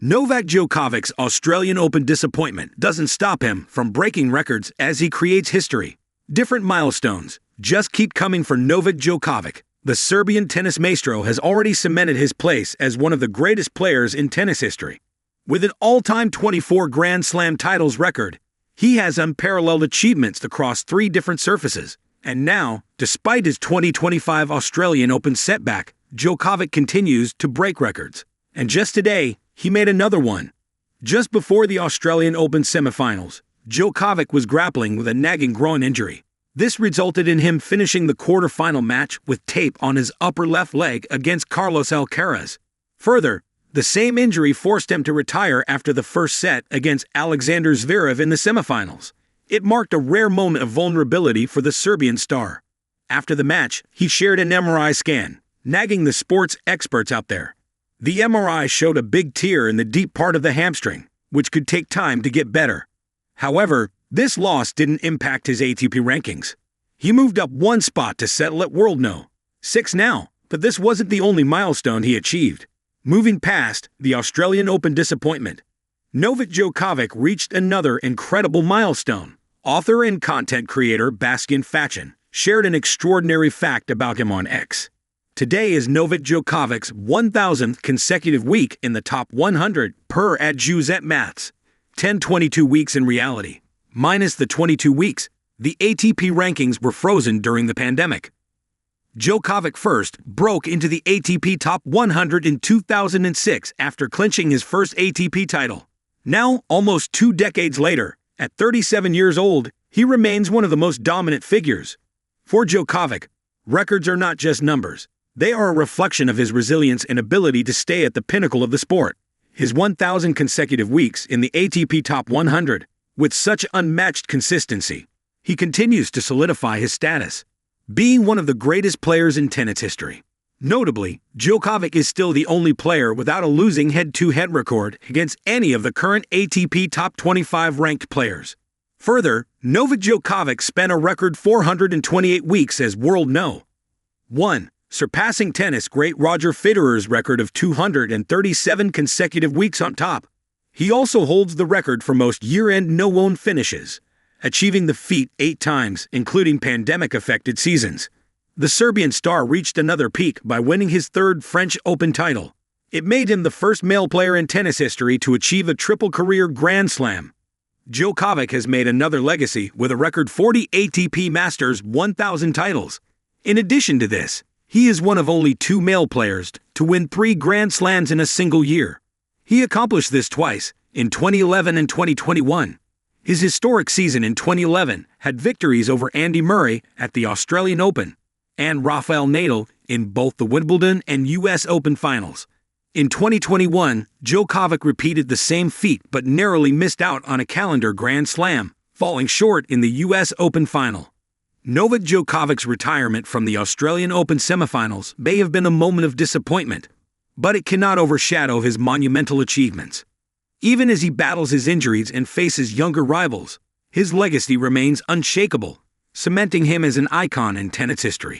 Novak Djokovic's Australian Open disappointment doesn't stop him from breaking records as he creates history. Different milestones just keep coming for Novak Djokovic. The Serbian tennis maestro has already cemented his place as one of the greatest players in tennis history. With an all-time 24 Grand Slam titles record, he has unparalleled achievements across 3 different surfaces. And now, despite his 2025 Australian Open setback, Djokovic continues to break records. And just today, he made another one. Just before the Australian Open semifinals, Djokovic was grappling with a nagging groin injury. This resulted in him finishing the quarterfinal match with tape on his upper left leg against Carlos Alcaraz. Further, the same injury forced him to retire after the first set against Alexander Zverev in the semifinals. It marked a rare moment of vulnerability for the Serbian star. After the match, he shared an MRI scan, nagging the sports experts out there. The MRI showed a big tear in the deep part of the hamstring, which could take time to get better. However, this loss didn't impact his ATP rankings. He moved up 1 spot to settle at World No. 6 now, but this wasn't the only milestone he achieved. Moving past the Australian Open disappointment, Novak Djokovic reached another incredible milestone. Author and content creator Bastian Fachin shared an extraordinary fact about him on X. Today is Novak Djokovic's 1,000th consecutive week in the top 100 per @Maths. 22 weeks in reality. Minus the 22 weeks, the ATP rankings were frozen during the pandemic. Djokovic first broke into the ATP top 100 in 2006 after clinching his first ATP title. Now, almost 2 decades later, at 37 years old, he remains one of the most dominant figures. For Djokovic, records are not just numbers. They are a reflection of his resilience and ability to stay at the pinnacle of the sport. His 1,000 consecutive weeks in the ATP top 100, with such unmatched consistency, he continues to solidify his status, being one of the greatest players in tennis history. Notably, Djokovic is still the only player without a losing head-to-head record against any of the current ATP top 25 ranked players. Further, Novak Djokovic spent a record 428 weeks as World No. 1, surpassing tennis great Roger Federer's record of 237 consecutive weeks on top. He also holds the record for most year-end no-won finishes, achieving the feat 8 times, including pandemic-affected seasons. The Serbian star reached another peak by winning his 3rd French Open title. It made him the first male player in tennis history to achieve a triple career Grand Slam. Djokovic has made another legacy with a record 40 ATP Masters 1,000 titles. In addition to this, he is one of only 2 male players to win 3 Grand Slams in a single year. He accomplished this twice, in 2011 and 2021. His historic season in 2011 had victories over Andy Murray at the Australian Open and Rafael Nadal in both the Wimbledon and US Open finals. In 2021, Djokovic repeated the same feat but narrowly missed out on a calendar Grand Slam, falling short in the US Open final. Novak Djokovic's retirement from the Australian Open semifinals may have been a moment of disappointment, but it cannot overshadow his monumental achievements. Even as he battles his injuries and faces younger rivals, his legacy remains unshakable, cementing him as an icon in tennis history.